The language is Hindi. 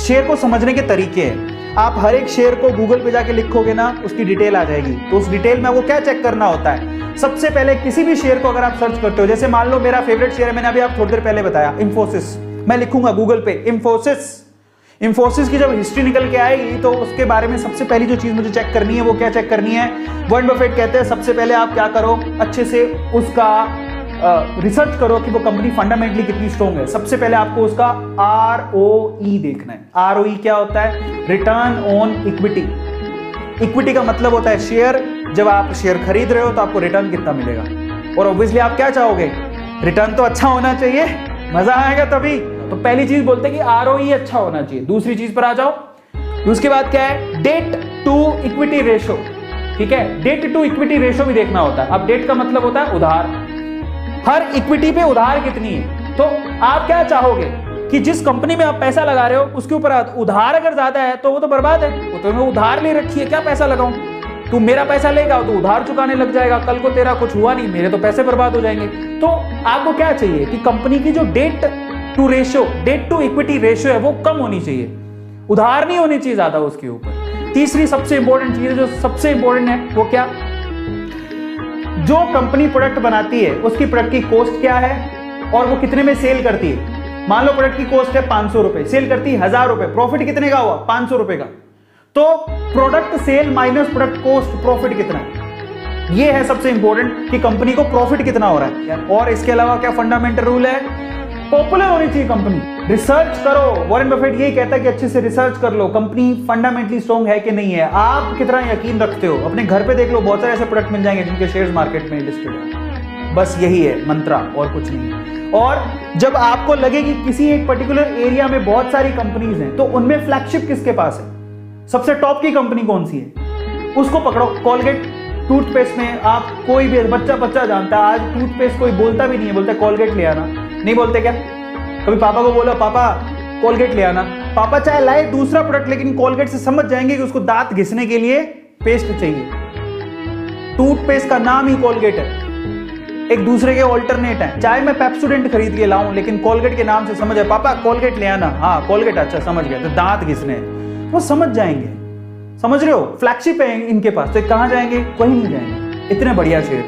शेयर को समझने के तरीके हैं। आप हर एक शेयर को गूगल पे जाके लिखोगे ना, उसकी डिटेल आ जाएगी। तो उस डिटेल में वो क्या चेक करना होता है, सबसे पहले किसी भी शेयर को अगर आप सर्च करते हो, जैसे मान लो मेरा फेवरेट शेयर है, मैंने अभी आप थोड़ी देर पहले बताया इंफोसिस, मैं लिखूंगा गूगल पे इंफोसिस की जब हिस्ट्री निकल के आएगी तो उसके बारे में सबसे पहली जो चीज मुझे चेक करनी है वो क्या चेक करनी है, वॉरेन बफेट कहते हैं सबसे पहले आप क्या करो, अच्छे से उसका रिसर्च करो कि वो कंपनी फंडामेंटली कितनी स्ट्रॉन्ग है। सबसे पहले आपको उसका ROE देखना है। ROE क्या होता है, रिटर्न ऑन इक्विटी। इक्विटी का मतलब होता है शेयर, जब आप शेयर खरीद रहे हो तो आपको रिटर्न कितना मिलेगा, और ऑब्वियसली आप क्या चाहोगे, रिटर्न तो अच्छा होना चाहिए, मजा आएगा तभी। तो पहली चीज बोलते हैं कि ROE अच्छा होना चाहिए। दूसरी चीज पर आ जाओ, उसके बाद क्या है, डेट टू इक्विटी रेशो। ठीक है, डेट टू इक्विटी रेशो भी देखना होता है। अब डेट का मतलब होता है उधार, हर इक्विटी पे उधार कितनी है। तो आप क्या चाहोगे कि जिस कंपनी में आप पैसा लगा रहे हो उसके ऊपर उधार अगर ज्यादा है तो वो तो बर्बाद है, वो तो मैं उधार ले रखी है, क्या पैसा लगाऊं। तू मेरा पैसा लेगा तो उधार चुकाने लग जाएगा, कल को तेरा कुछ हुआ नहीं, मेरे तो पैसे बर्बाद हो जाएंगे। तो आपको क्या चाहिए कि कंपनी की जो डेट टू इक्विटी रेशियो है वो कम होनी चाहिए, उधार नहीं होनी चाहिए ज्यादा उसके ऊपर। तीसरी सबसे इंपॉर्टेंट चीज जो सबसे इंपॉर्टेंट है वो क्या, जो कंपनी प्रोडक्ट बनाती है उसकी प्रोडक्ट की कॉस्ट क्या है और वो कितने में सेल करती है। मान लो प्रोडक्ट की कॉस्ट है 500 रुपए, सेल करती है 1000 रुपए, प्रॉफिट कितने का हुआ, 500 रुपए का। तो product sale minus product cost, profit कितना है, ये है सबसे इंपॉर्टेंट कि कंपनी को प्रॉफिट कितना हो रहा है। और इसके अलावा क्या फंडामेंटल रूल है, पॉपुलर होनी चाहिए कंपनी, रिसर्च करो। वॉरेन बफेट यही कहता है कि अच्छे से रिसर्च कर लो, कंपनी फंडामेंटली स्ट्रॉन्ग है कि नहीं है, आप कितना यकीन रखते हो। अपने घर पे देख लो, बहुत सारे ऐसे प्रोडक्ट मिल जाएंगे जिनके शेयर्स मार्केट में लिस्टेड है। बस यही है मंत्रा और कुछ नहीं है। और जब आपको लगे कि किसी एक पर्टिकुलर एरिया में बहुत सारी कंपनीज हैं तो उनमें फ्लैगशिप किसके पास है, सबसे टॉप की कंपनी कौन सी है, उसको पकड़ो। कोलगेट टूथपेस्ट में आप कोई भी बच्चा जानता है, आज टूथपेस्ट कोई बोलता भी नहीं है, बोलता है कोलगेट ले आना, नहीं बोलते क्या। कभी पापा को बोला पापा कोलगेट ले आना, पापा चाहे लाए दूसरा प्रोडक्ट, लेकिन कोलगेट से समझ जाएंगे कि उसको दांत घिसने के लिए पेस्ट चाहिए। टूथपेस्ट का नाम ही कोलगेट है, एक दूसरे के ऑल्टरनेट है। चाहे मैं पेप्सोडेंट खरीद के लाऊं, लेकिन कोलगेट के नाम से समझ है, पापा कोलगेट ले आना, हाँ कोलगेट, अच्छा समझ गया, तो दांत घिसने, वो समझ जाएंगे। समझ रहे हो, फ्लैगशिप है इनके पास, तो कहां जाएंगे, कहीं नहीं जाएंगे। इतने बढ़िया शेयर।